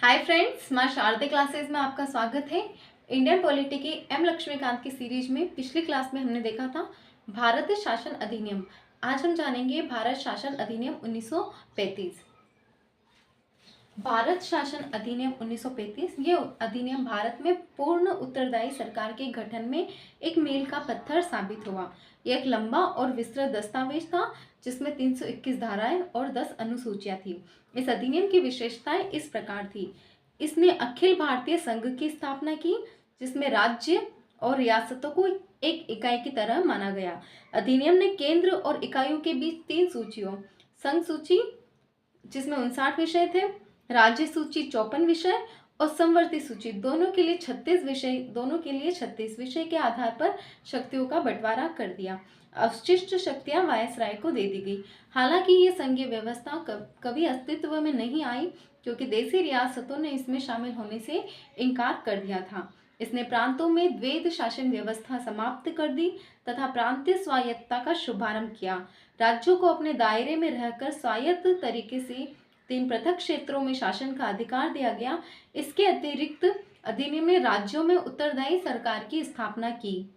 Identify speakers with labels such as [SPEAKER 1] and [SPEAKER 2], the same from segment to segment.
[SPEAKER 1] Hi friends, मां शारदे classes में आपका स्वागत है। इंडियन पॉलिटी की एम लक्ष्मीकांत की सीरीज में पिछली क्लास में हमने देखा था भारत शासन अधिनियम। आज हम जानेंगे भारत शासन अधिनियम 1935। भारत शासन अधिनियम 1935 ये अधिनियम भारत में पूर्ण उत्तरदायी सरकार के गठन में एक मील का पत्थर साबित हुआ। यह एक लंबा और विस्तृत दस्तावेज था जिसमें 321 धाराएं और 10 अनुसूचियां थी। इस अधिनियम की विशेषताएं इस प्रकार थी। इसने अखिल भारतीय संघ की स्थापना की जिसमें राज्य और रियासतों को एक इकाई की तरह माना गया। अधिनियम ने केंद्र और इकाइयों के बीच 3 सूचियों, संघ सूची जिसमें 59 विषय थे, राज्य सूची 54 विषय और समवर्ती सूची दोनों के लिए 36 विषय के आधार पर शक्तियों का बंटवारा कर दिया। अवशिष्ट शक्तियां वायसराय को दे दी गई। हालांकि ये संघीय व्यवस्था कभी अस्तित्व में नहीं आई क्योंकि देशी रियासतों ने इसमें शामिल होने से इनकार कर दिया था। इसने प्रांतों में द्वैध शासन व्यवस्था समाप्त कर दी तथा प्रांतीय स्वायत्तता का शुभारंभ किया। राज्यों को अपने दायरे में रहकर स्वायत्त तरीके से 3 पृथक क्षेत्रों में शासन का अधिकार दिया गया। इसके अतिरिक्त अधिनियम ने राज्यों में उत्तरदायी सरकार की स्थापना की,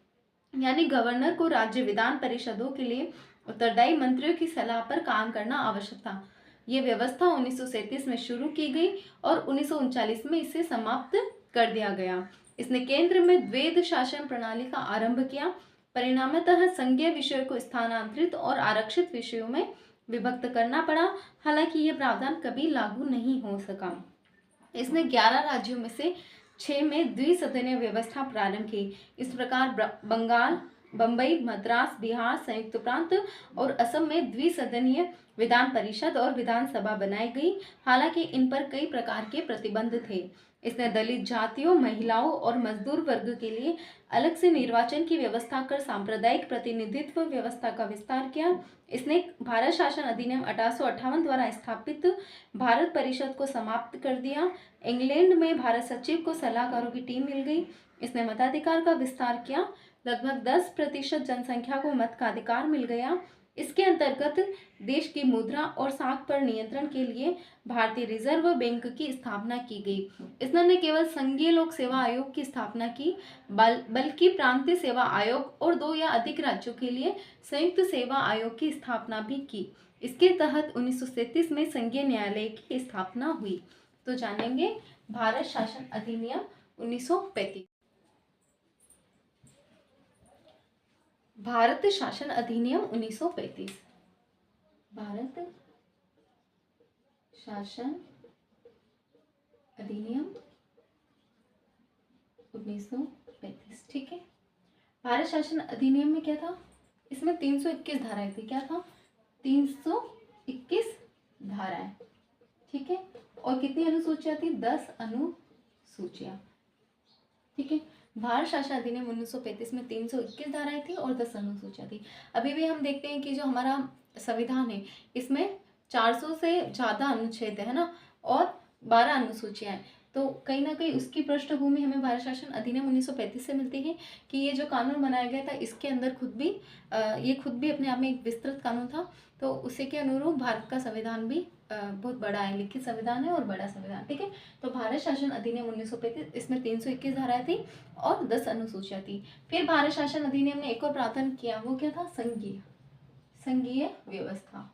[SPEAKER 1] यानी गवर्नर को राज्य विधान परिषदों के लिए उत्तरदायी मंत्रियों की सलाह पर काम करना आवश्यक था। ये व्यवस्था 1937 में शुरू की गई और 1939 में इसे समाप्त कर दिया गया। इसने केंद्र में द्वैध शासन प्रणाली का आरंभ किया। परिणामतः संघीय विषयों को स्थानांतरित और आरक्षित विषयों में विभक्त करना पड़ा। हालांकि ये प्रावधान कभी लागू नहीं हो सका। इसने 11 राज्यों में से 6 में द्विसदनीय व्यवस्था प्रारंभ की। इस प्रकार बंगाल, बंबई, मद्रास, बिहार, संयुक्त प्रांत और असम में द्विसदनीय विधान परिषद और विधानसभा बनाई गई। हालांकि इन पर कई प्रकार के प्रतिबंध थे। इसने दलित जातियों, महिलाओं और मजदूर वर्ग के लिए अलग से निर्वाचन की व्यवस्था कर सांप्रदायिक प्रतिनिधित्व व्यवस्था का विस्तार किया। इसने भारत शासन अधिनियम 1858 द्वारा स्थापित भारत परिषद को समाप्त कर दिया। इंग्लैंड में भारत सचिव को सलाहकारों की टीम मिल गई। इसने मताधिकार का विस्तार किया। लगभग 10% जनसंख्या को मत का अधिकार मिल गया। इसके अंतर्गत देश की मुद्रा और साख पर नियंत्रण के लिए भारतीय रिजर्व बैंक की स्थापना की गई। इसने न केवल संघीय लोक सेवा आयोग की स्थापना की बल्कि प्रांतीय सेवा आयोग और 2 या अधिक राज्यों के लिए संयुक्त सेवा आयोग की स्थापना भी की। इसके तहत 1937 में संघीय न्यायालय की स्थापना हुई। तो जानेंगे भारत शासन अधिनियम 1935। भारत शासन अधिनियम 1935। भारत शासन अधिनियम 1935। ठीक है। भारत शासन अधिनियम में क्या था? इसमें 321 धाराएं थी। क्या था? 321 धाराएं। ठीक है। और कितनी अनुसूचियां थी? 10 अनुसूचियां। ठीक है। भारत शासन अधिनियम 1935 में 321 धाराएं थी और 10 अनुसूचियां थी। अभी भी हम देखते हैं कि जो हमारा संविधान है इसमें 400 से ज़्यादा अनुच्छेद है ना, और 12 अनुसूचियां हैं। तो कहीं ना कहीं उसकी पृष्ठभूमि हमें भारत शासन अधिनियम 1935 से मिलती है कि ये जो कानून बनाया गया था इसके अंदर ये खुद भी अपने आप में एक विस्तृत कानून था। तो उसी के अनुरूप भारत का संविधान भी बहुत बड़ा है, लिखित संविधान है और बड़ा संविधान। ठीक है। तो भारत शासन अधिनियम 1935, इसमें 321 धाराएं थी और 10 अनुसूचियां थी। फिर भारत शासन अधिनियम ने एक और प्रावधान किया, वो क्या था? संघीय व्यवस्था।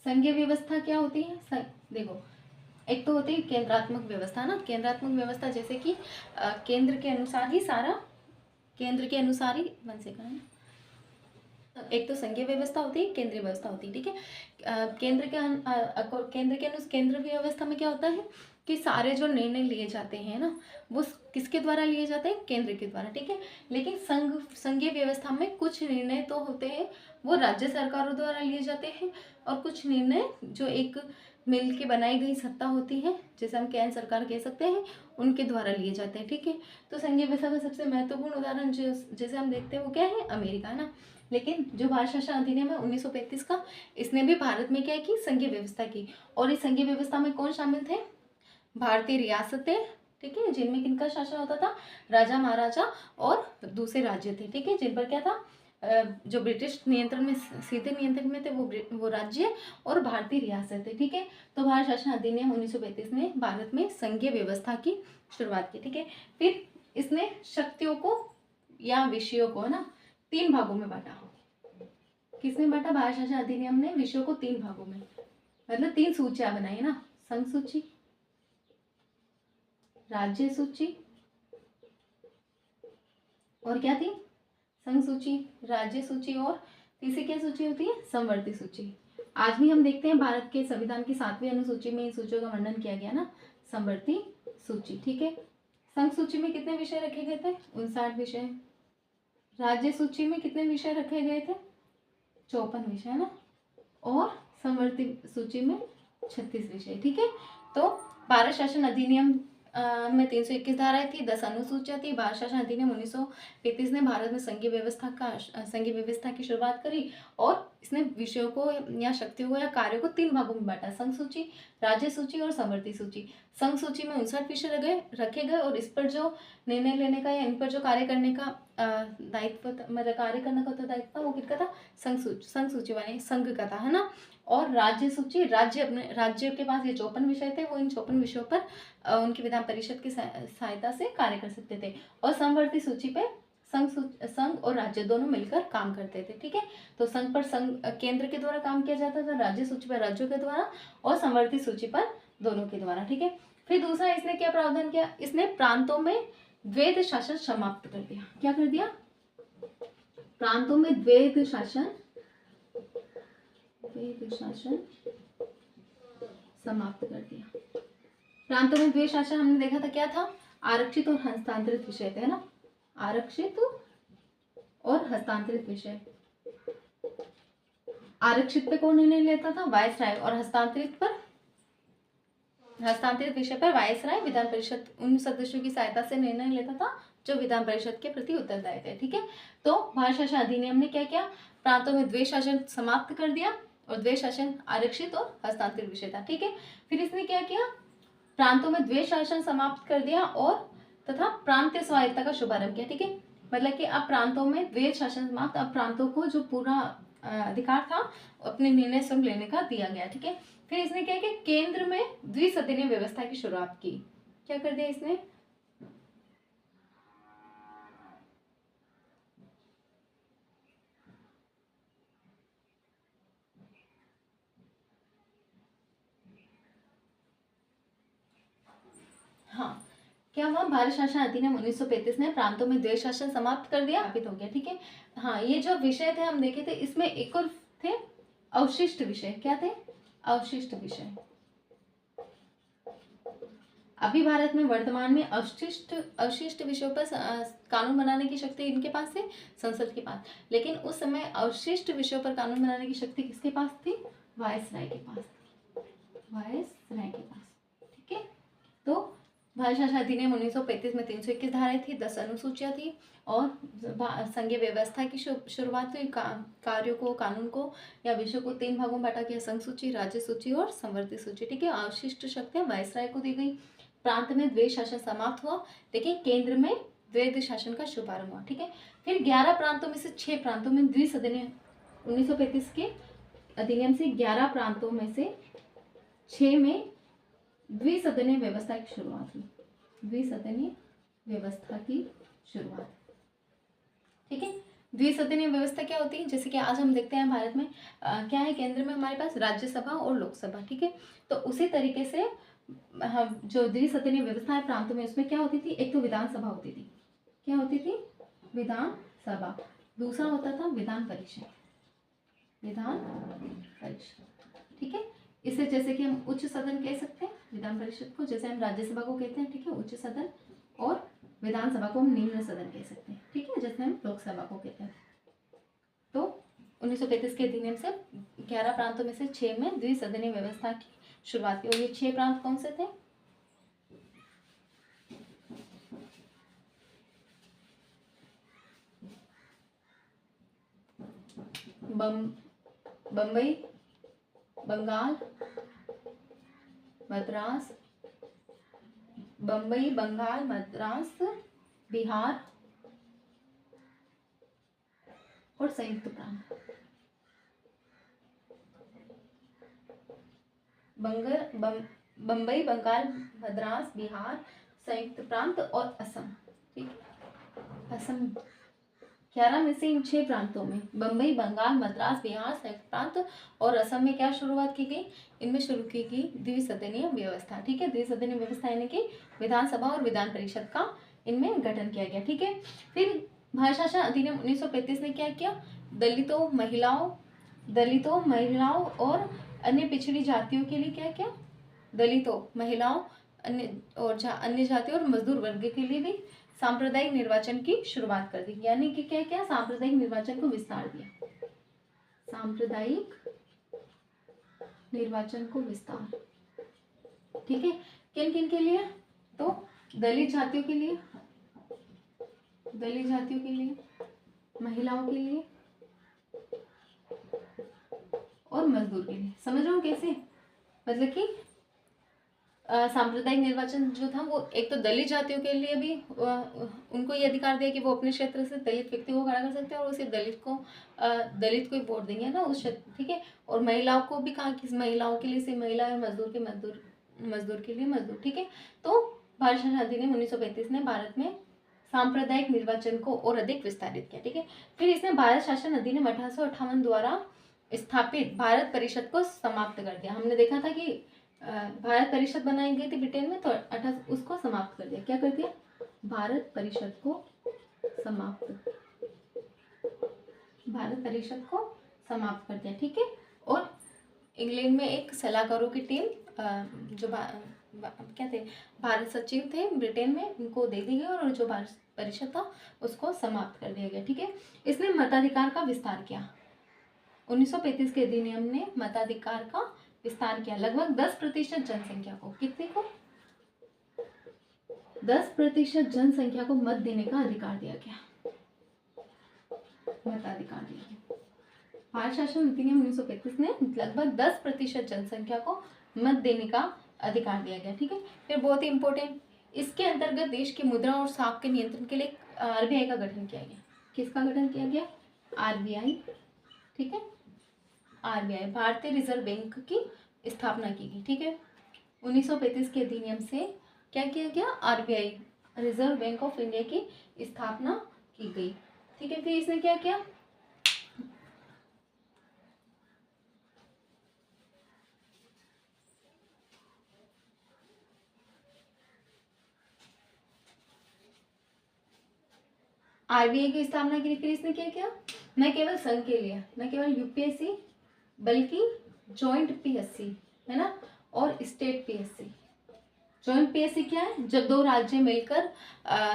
[SPEAKER 1] संघीय व्यवस्था क्या होती है? देखो, एक तो होती है केंद्रात्मक व्यवस्था ना। केंद्रात्मक व्यवस्था जैसे कि केंद्र के अनुसार ही एक तो संघीय व्यवस्था होती है, केंद्रीय व्यवस्था होती है। ठीक है। केंद्र व्यवस्था में क्या होता है कि सारे जो निर्णय लिए जाते हैं ना वो किसके द्वारा लिए जाते हैं? केंद्र के द्वारा। ठीक है। लेकिन संघीय व्यवस्था में कुछ निर्णय तो होते हैं वो राज्य सरकारों द्वारा लिए जाते हैं और कुछ निर्णय जो एक मिल के बनाई गई सत्ता होती है, जैसे हम केंद्र सरकार कह सकते हैं, उनके द्वारा लिए जाते हैं। ठीक है। तो संघीय व्यवस्था का सबसे महत्वपूर्ण उदाहरण जैसे हम देखते हैं वो क्या है? अमेरिका है ना। लेकिन जो भारत शासन अधिनियम है 1935 का, इसने भी भारत में क्या की? संघीय व्यवस्था की। और इस संघीय व्यवस्था में कौन शामिल थे? भारतीय रियासतें। ठीक है। जिनमें किनका शासन होता था? राजा महाराजा और दूसरे राज्य थे। ठीक है। जिन पर क्या था? जो ब्रिटिश नियंत्रण में सीधे नियंत्रण में थे वो राज्य और भारतीय रियासत थे। ठीक है, तो भारत शासन अधिनियम 1935 ने भारत में संघीय व्यवस्था की शुरुआत की। ठीक है, फिर इसने शक्तियों को या विषयों को ना 3 भागों में बांटा। किसने बांटा? भारत शासन अधिनियम ने विषयों को 3 भागों में, मतलब 3 सूचियां बनाई ना, संघ सूची, राज्य सूची और क्या थी? संघ सूची, राज्य सूची और तीसरी क्या सूची होती है? समवर्ती सूची। आज भी हम देखते हैं भारत के संविधान की 7वीं अनुसूची में इन सूचियों का वर्णन किया गया ना, समवर्ती सूची। ठीक है, संघ सूची में कितने विषय रखे गए थे? 59 विषय। राज्य सूची में कितने विषय रखे गए थे? 54 विषय ना, और समवर्ती सूची में 36 विषय। ठीक है, तो भारत शासन अधिनियम में 321 धाराएं थी, 10 अनुसूचियां थी। भारत शासन अधिनियम 1935 ने भारत में संघीय व्यवस्था की शुरुआत करी और इसने विषयों को या शक्तियों को या कार्यों को 3 भागों में बांटा, संघ सूची, राज्य सूची और समवर्ती सूची। संघ सूची में 59 विषय रखे गए और इस पर जो निर्णय लेने का या इन पर जो कार्य करने का दायित्व, मतलब कार्य करने का उत्तरदायित्व वो किसका था? संघ सूची वाले संघ का था, है ना। और राज्य सूची, राज्य के पास ये 54 विषय थे, वो इन 54 विषयों पर उनकी विधान परिषद की सहायता से कार्य कर सकते थे। और समवर्ती सूची पे संघ और राज्य दोनों मिलकर काम करते थे। ठीक है, तो संघ पर केंद्र के द्वारा काम किया जाता था, राज्य सूची पर राज्यों के द्वारा और समवर्ती सूची पर दोनों के द्वारा। ठीक है, फिर दूसरा इसने क्या प्रावधान किया? इसने प्रांतों में द्वैध शासन समाप्त कर दिया। क्या कर दिया? प्रांतों में द्वैध शासन समाप्त कर दिया। प्रांतों में द्वैध शासन हमने देखा था क्या था? आरक्षित और हस्तांतरित विषय थे ना, आरक्षित और हस्तांतरित विषय। आरक्षित पे कौन निर्णय लेता था? वायसराय। और हस्तांतरित विषय पर वायसराय विधान परिषद उन सदस्यों की सहायता से निर्णय लेता था जो विधान परिषद के प्रति उत्तरदायी थे। ठीक है, तो भारत शासन अधिनियम ने क्या किया? प्रांतों में द्वैध शासन समाप्त कर दिया और द्वैध शासन आरक्षित और हस्तांतरित विषय था। ठीक है, फिर इसने क्या किया? प्रांतों में द्वैध शासन समाप्त कर दिया और तथा प्रांतीय स्वायत्तता का शुभारंभ किया। ठीक है, मतलब कि अब प्रांतों में द्वैध शासन समाप्त, अब प्रांतों को जो पूरा अधिकार था अपने निर्णय स्वयं लेने का दिया गया। ठीक है, फिर इसने क्या किया? केंद्र में द्विसदनीय व्यवस्था की शुरुआत की। क्या कर दिया इसने? हाँ, क्या हुआ? भारत शासन अधिनियम 1935 ने प्रांतों में द्वैध शासन समाप्त कर दिया, स्थापित हो गया। ठीक है, हाँ, ये जो विषय थे हम देखे थे, इसमें एक और थे अवशिष्ट विषय। क्या थे? अवशिष्ट विषय। अभी भारत में वर्तमान में अवशिष्ट विषयों पर कानून बनाने की शक्ति इनके पास है, संसद के पास। लेकिन उस समय अवशिष्ट विषयों पर कानून बनाने की शक्ति किसके पास थी? वायसराय के पास। वायसराय के पास। ठीक है, तो भारत शासन अधिनियम 1935 में 321 धाराएं थी, 10 अनुसूचियां थी और संघीय व्यवस्था की शुरुआत हुई। कार्यों को, कानून को या विषयों को 3 भागों में बांटा गया, संघ सूची, राज्य सूची और समवर्ती सूची। ठीक है, अवशिष्ट शक्तियां वायसराय को दी गई। प्रांत में द्वैध शासन समाप्त हुआ, लेकिन केंद्र में द्वैध शासन का शुभारंभ हुआ। ठीक है, फिर 11 प्रांतों में से 6 प्रांतों में द्विसदनीय, 1935 के अधिनियम से 11 प्रांतों में से 6 में द्विसदनीय व्यवस्था की शुरुआत हुई। द्विसदनीय व्यवस्था की शुरुआत। ठीक है, द्विसदनीय व्यवस्था क्या होती है? जैसे कि आज हम देखते हैं भारत में क्या है? केंद्र में हमारे पास राज्यसभा और लोकसभा। ठीक है, तो उसी तरीके से हम जो द्विसदनीय व्यवस्था है प्रांतों में, उसमें क्या होती थी? एक तो विधानसभा होती थी। क्या होती थी? विधानसभा। दूसरा होता था विधान परिषद। विधान परिषद। ठीक है, इसे जैसे कि हम उच्च सदन कह सकते हैं विधान परिषद को, जैसे हम राज्यसभा को कहते हैं। ठीक है, उच्च सदन, और विधानसभा को हम निम्न सदन कह सकते हैं। ठीक है, जैसे हम लोकसभा को कहते हैं। तो 1935 के अधिनियम से 11 प्रांतों में से 6 में द्विसदनीय व्यवस्था की शुरुआत की। और ये 6 प्रांत कौन से थे? बम्बई, बंगाल, मद्रास, बम्बई, बंगाल, मद्रास, बिहार और संयुक्त प्रांत। बम्बई, बंगाल, मद्रास, बिहार, संयुक्त प्रांत और असम। ठीक है, असम 11 में से इन 6 प्रांतों में बम्बई, बंगाल, मद्रास, बिहार, संयुक्त प्रांत और असम में क्या शुरुआत की गई, इनमें शुरू की गई द्विसदनीय व्यवस्था। ठीक है, द्विसदनीय व्यवस्था यानी कि विधानसभा और विधान परिषद का इनमें गठन किया गया। ठीक है, फिर भारत शासन अधिनियम 1935 ने क्या किया, दलितों, महिलाओं और अन्य पिछड़ी जातियों के लिए क्या किया, दलितों, महिलाओं, अन्य जातियों और मजदूर वर्ग के लिए भी सांप्रदायिक निर्वाचन की शुरुआत कर दी। यानी कि क्या क्या, सांप्रदायिक निर्वाचन को विस्तार दिया, सांप्रदायिक निर्वाचन को विस्तार। ठीक है, किन किन के लिए, तो दलित जातियों के लिए, महिलाओं के लिए और मजदूर के लिए। समझ रहे हो कैसे, मतलब कि सांप्रदायिक निर्वाचन जो था वो एक तो दलित जातियों के लिए भी उनको ये अधिकार दिया कि वो अपने क्षेत्र से दलित व्यक्ति को खड़ा कर सकते हैं और वो सिर्फ दलित को ही वोट देंगे ना उस क्षेत्र। ठीक है, और महिलाओं को भी कहा कि महिलाओं के लिए सिर्फ महिला और मजदूर के लिए मजदूर। ठीक है, तो भारत शासन अधिनियम 1935 ने भारत में सांप्रदायिक निर्वाचन को और अधिक विस्तारित किया। ठीक है, फिर इसने भारत शासन अधिनियम 1858 द्वारा स्थापित भारत परिषद को समाप्त कर दिया। हमने देखा था कि भारत परिषद बनाई गई थी ब्रिटेन में, तो उसको समाप्त कर दिया। क्या कर दिया, भारत परिषद को समाप्त कर दिया। ठीक है, और इंग्लैंड में एक सलाहकारों की टीम जो क्या थे, भारत सचिव थे ब्रिटेन में, उनको दे दी गई और जो भारत परिषद था उसको समाप्त कर दिया गया। ठीक है, इसने मताधिकार का विस्तार किया। 1935 के अधिनियम ने मताधिकार का विस्तार किया। लगभग 10% जनसंख्या को, कितने को, 10% जनसंख्या को मत देने का अधिकार दिया गया, मताधिकार दिया गया। भारत शासन अधिनियम 1935 ने लगभग 10% जनसंख्या को मत देने का अधिकार दिया गया। ठीक है, फिर बहुत ही इंपॉर्टेंट, इसके अंतर्गत देश की मुद्रा और साख के नियंत्रण के लिए आरबीआई का गठन किया गया। किसका गठन किया गया, आरबीआई। ठीक है, आरबीआई, भारतीय रिजर्व बैंक की स्थापना की गई। ठीक है, 1935 के अधिनियम से क्या किया गया, RBI, reserve bank of India की स्थापना की गई। ठीक है, फिर इसने क्या किया, आरबीआई की स्थापना की। फिर इसने क्या किया, न केवल संघ के लिए, न केवल यूपीएससी बल्कि जॉइंट पीएससी, है ना, और स्टेट पीएससी। जॉइंट पीएससी क्या है, जब दो राज्य मिलकर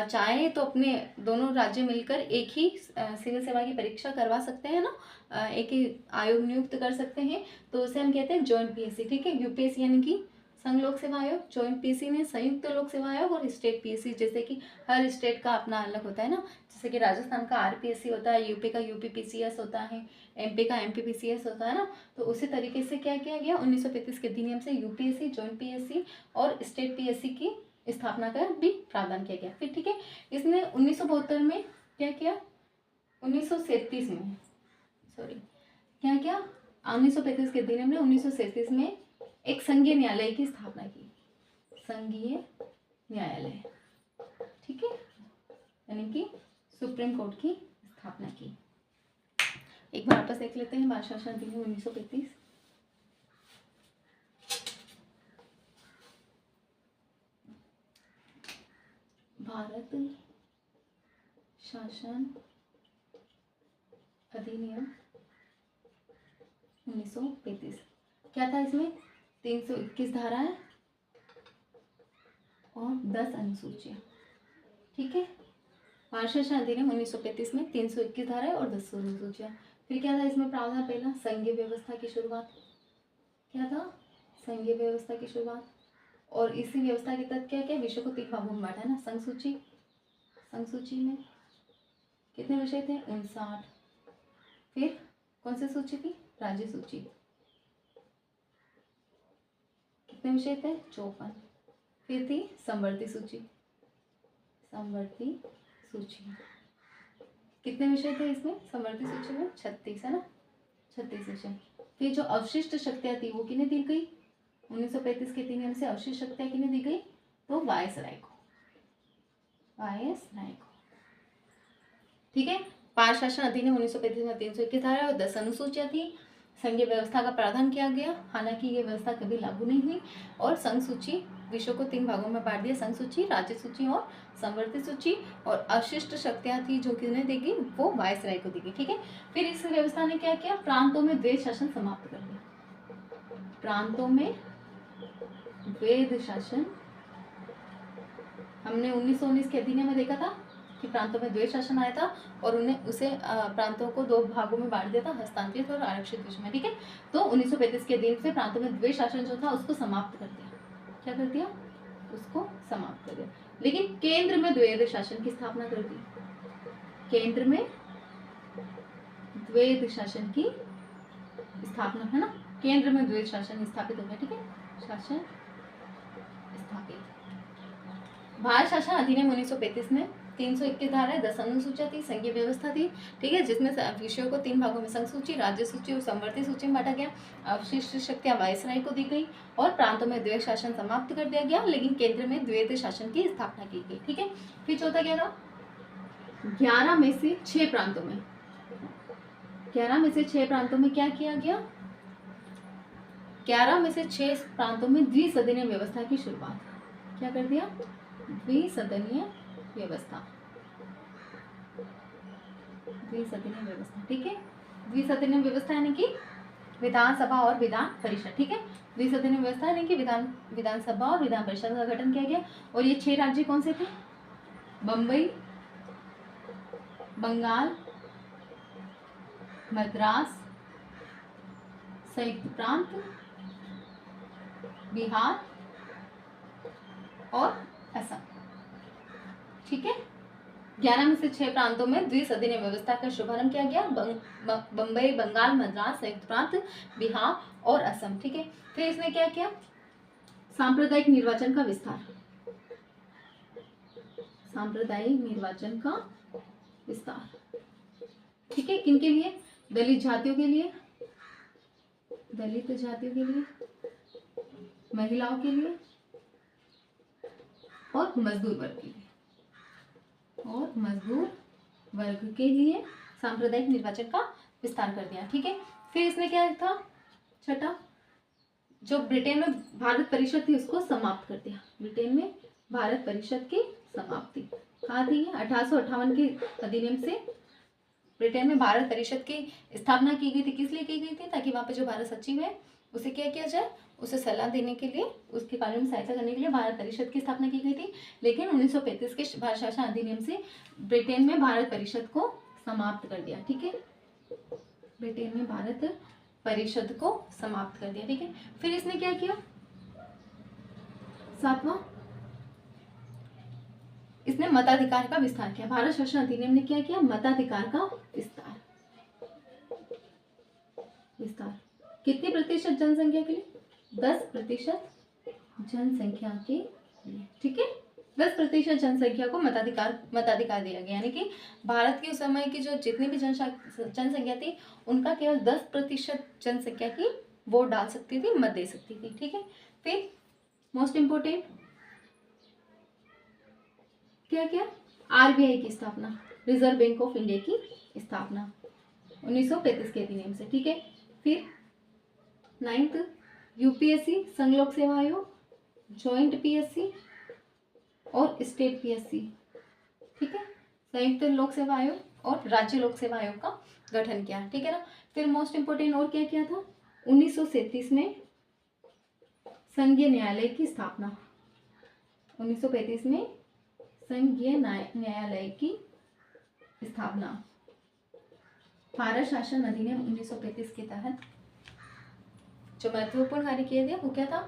[SPEAKER 1] चाहे तो अपने दोनों राज्य मिलकर एक ही सिविल सेवा की परीक्षा करवा सकते हैं ना, एक ही आयोग नियुक्त कर सकते हैं, तो उसे हम कहते हैं जॉइंट पीएससी। ठीक है, यूपीएससी यानी कि संघ लोक सेवा आयोग, जॉइंट पीएससी ने संयुक्त लोक सेवा आयोग, और स्टेट पीएससी जैसे कि हर स्टेट का अपना अलग होता है ना, जैसे कि राजस्थान का आरपीएससी होता है, यूपी का यूपीपीसीएस होता है, एमपी का एमपीपीसीएस होता है ना, तो उसी तरीके से क्या किया गया, 1935 के अधिनियम से यूपीएससी, जॉइंट पीएससी और स्टेट पीएससी की स्थापना का भी प्रावधान किया गया। फिर ठीक है, इसने 1972 में क्या किया, 1937 में, सॉरी, क्या किया, 1935 के अधिनियम ने 1937 में एक संघीय न्यायालय की स्थापना की, संघीय न्यायालय। ठीक है, यानी कि सुप्रीम कोर्ट की स्थापना की। एक बार वापस देख लेते हैं भारत शासन अधिनियम 1935। भारत शासन अधिनियम 1935 क्या था, इसमें 321 धारा है और 10 अनुसूचियां। ठीक है, भारत शासन अधिनियम 1935 में 321 धारा और 10 अनुसूचियां। फिर क्या था इसमें प्रावधान, पहला संघीय व्यवस्था की शुरुआत। क्या था, संघीय व्यवस्था की शुरुआत, और इसी व्यवस्था के तहत क्या क्या, विषय को 3 भागों में बांटा है ना, संघ सूची में कितने विषय थे, 59। फिर कौन सी सूची थी, राज्य सूची, कितने विषय थे, 54। फिर थी समवर्ती सूची, कितने विषय थे इसमें समवर्ती सूची में? 36 है ना, 36 विषय। फिर जो अवशिष्ट शक्तियाँ थी वो किन्हें दी गई? 1935 के अधिनियम से अवशिष्ट शक्तियाँ किन्हें दी गई? तो वायसराय को, वायसराय को। ठीक है। पार शासन अधिनियम 1935 में 321 धारा और 10 अनुसूचियां थी। संघीय व्यवस्था का प्रावधान किया गया, हालांकि ये व्यवस्था कभी लागू नहीं हुई। और संघ सूची विषयों को 3 भागों में बांट दिया, संघ सूची, राज्य सूची और संवर्ती सूची। और अवशिष्ट शक्तियां थी जो किन्हें देगी? वो वायसराय को देगी। ठीक है। फिर इस व्यवस्था ने क्या किया? प्रांतों में द्वैध शासन समाप्त कर दिया। प्रांतों में द्वैध शासन हमने 1919 के अधिनियम में देखा था कि प्रांतों में द्वैध शासन आया था और उन्हें उसे प्रांतों को 2 भागों में बांट दिया था, हस्तांतरित और आरक्षित विषय में। ठीक है। तो 1935 के अधिनियम से प्रांतों में द्वैध शासन जो था उसको समाप्त कर दिया। क्या कर दिया? उसको समाप्त कर दिया। लेकिन केंद्र में द्वैध शासन की स्थापना कर दी। केंद्र में द्वैध शासन की स्थापना, है ना, केंद्र में द्वैध शासन स्थापित हो गया। ठीक है, शासन स्थापित। भारत शासन अधिनियम 1935 में 321 धारा, 10 अनुसूचियां थी, संघीय व्यवस्था थी। ठीक है, जिसमें विषयों को 3 भागों में संघ सूची, राज्य सूची और संवर्ती सूची में बांटा गया। अवशिष्ट शक्तियां वायसराय को दी गई और प्रांतों में द्वैध शासन समाप्त कर दिया गया, लेकिन केंद्र में द्वैध शासन की स्थापना की गई। ठीक है। फिर चौथा क्या था? 11 में से 6 प्रांतों में, 11 में से 6 प्रांतों में क्या किया गया? 11 में से 6 प्रांतों में द्विसदनीय व्यवस्था की शुरुआत। क्या कर दिया? द्विसदनीय व्यवस्था, द्विसदनीय व्यवस्था। ठीक है। द्विसदनीय व्यवस्था यानी कि विधानसभा और विधान परिषद। ठीक है। द्विसदनीय व्यवस्था यानी कि विधानसभा और विधान परिषद का गठन किया गया। और ये 6 राज्य कौन से थे? बम्बई, बंगाल, मद्रास, संयुक्त प्रांत, बिहार और असम। ठीक है। 11 में से 6 प्रांतों में द्विसदनीय व्यवस्था का शुभारंभ किया गया। बम्बई, बंगाल, मद्रास, संयुक्त प्रांत, बिहार और असम। ठीक है। फिर इसने क्या किया? सांप्रदायिक निर्वाचन का विस्तार, सांप्रदायिक निर्वाचन का विस्तार। ठीक है। किनके लिए? दलित जातियों के लिए, दलित जातियों के लिए, महिलाओं के लिए और मजदूर वर्ग के लिए, और मजदूर वर्ग के लिए सांप्रदायिक निर्वाचन का विस्तार कर दिया। ठीक है। फिर इसने क्या था? छठा, जो ब्रिटेन में भारत परिषद थी उसको समाप्त कर दिया। ब्रिटेन में भारत परिषद की समाप्ति कहाँ थी? 1858 के अधिनियम से ब्रिटेन में भारत परिषद की स्थापना की गई थी। किस लिए की गई थी? ताकि वहाँ पे जो भारत सचिव है उसे क्या किया जाए? उसे सलाह देने के लिए, उसके कार्यों में सहायता करने के लिए भारत परिषद की स्थापना की गई थी। लेकिन 1935 के भारत शासन अधिनियम से ब्रिटेन में भारत परिषद को समाप्त कर दिया। ठीक है। ब्रिटेन में भारत परिषद को समाप्त कर दिया। ठीक है। फिर इसने क्या किया? 7वां, इसने मताधिकार का विस्तार किया। भारत शासन अधिनियम ने क्या किया? मताधिकार का विस्तार। कितनी प्रतिशत जनसंख्या के लिए? 10% जनसंख्या के लिए। ठीक है। 10% जनसंख्या को मताधिकार दिया गया, यानी कि भारत की उस समय की जो जितनी भी जनसंख्या थी उनका केवल 10% जनसंख्या की वोट डाल सकती थी, मत दे सकती थी। ठीक है। फिर मोस्ट इंपोर्टेंट क्या क्या? आरबीआई की स्थापना, रिजर्व बैंक ऑफ इंडिया की स्थापना 1935 के अधिनियम से। ठीक है। फिर 9th, यूपीएससी, संघ लोक सेवा आयोग, जॉइंट पीएससी और स्टेट पीएससी। ठीक है। संयुक्त लोक सेवा आयोग और राज्य लोक सेवा आयोग का गठन किया। ठीक है ना। फिर मोस्ट इंपोर्टेंट और क्या किया था? 1937 में संघीय न्यायालय की स्थापना, 1935 में संघीय न्यायालय की स्थापना। भारत शासन अधिनियम 1935 के तहत जो महत्वपूर्ण कार्य किए थे वो क्या था?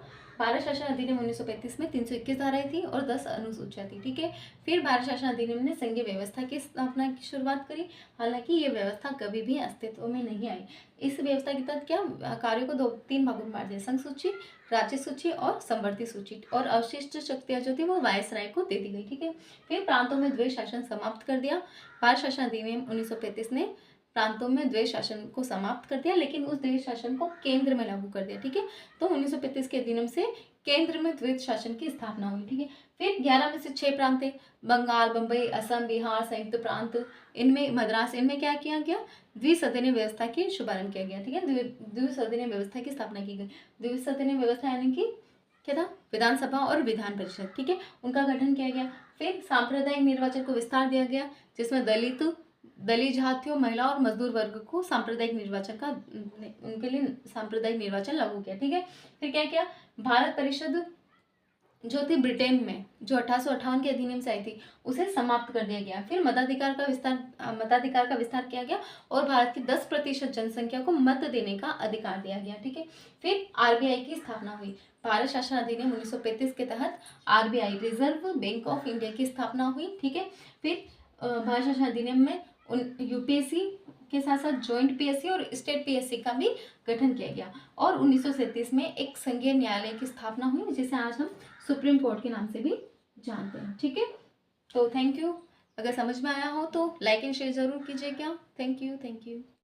[SPEAKER 1] भारत शासन अधिनियम 1935 में 321 धाराएं थी और 10 अनुसूचियां थी। ठीक है। फिर भारत शासन अधिनियम ने संघीय व्यवस्था की स्थापना की शुरुआत करी। हालांकि ये व्यवस्था कभी भी अस्तित्व में नहीं आई। इस व्यवस्था के तहत क्या कार्यों को 3 भागों में बांट दिया, संघ सूची, राज्य सूची और संवर्ती सूची, और अवशिष्ट शक्तियां जो थी वो वायसराय को दे दी गई। ठीक है। फिर प्रांतों में द्वैध शासन समाप्त कर दिया। भारत शासन अधिनियम 1935 ने प्रांतों में द्वैध शासन को समाप्त कर दिया, लेकिन उस द्वैध शासन को केंद्र में लागू कर दिया। ठीक है। तो 1935 के अधिनियम से केंद्र में द्वैध शासन की स्थापना हुई। ठीक है। फिर 11 में से 6 प्रांत थे, बंगाल, बंबई, असम, बिहार, संयुक्त प्रांत, इनमें मद्रास, इनमें क्या किया गया, द्विसदनीय व्यवस्था की शुभारंभ किया गया। ठीक है। द्विसदनीय व्यवस्था की स्थापना की गई। द्विसदनीय व्यवस्था यानी कि क्या था, विधानसभा और विधान परिषद। ठीक है, उनका गठन किया गया। फिर सांप्रदायिक निर्वाचन को विस्तार दिया गया, जिसमें दलित जातियों, महिला और मजदूर वर्ग को सांप्रदायिक निर्वाचन का उनके लिए सांप्रदायिक निर्वाचन लागू किया। ठीक है। फिर क्या किया, भारत परिषद जो थी ब्रिटेन में, जो 1858 के अधिनियम से आई थी, उसे समाप्त कर दिया गया। फिर मताधिकार का विस्तार किया गया और भारत की 10% जनसंख्या को मत देने का अधिकार दिया गया। ठीक है। फिर आरबीआई की स्थापना हुई। भारत शासन अधिनियम 1935 के तहत RBI, reserve bank of India की स्थापना हुई। ठीक है। फिर भारत शासन अधिनियम में यूपीएससी के साथ साथ ज्वाइंट पीएससी और स्टेट पीएससी का भी गठन किया गया। और 1937 में एक संघीय न्यायालय की स्थापना हुई, जिसे आज हम सुप्रीम कोर्ट के नाम से भी जानते हैं। ठीक है। तो थैंक यू। अगर समझ में आया हो तो लाइक एंड शेयर जरूर कीजिएगा। Thank you.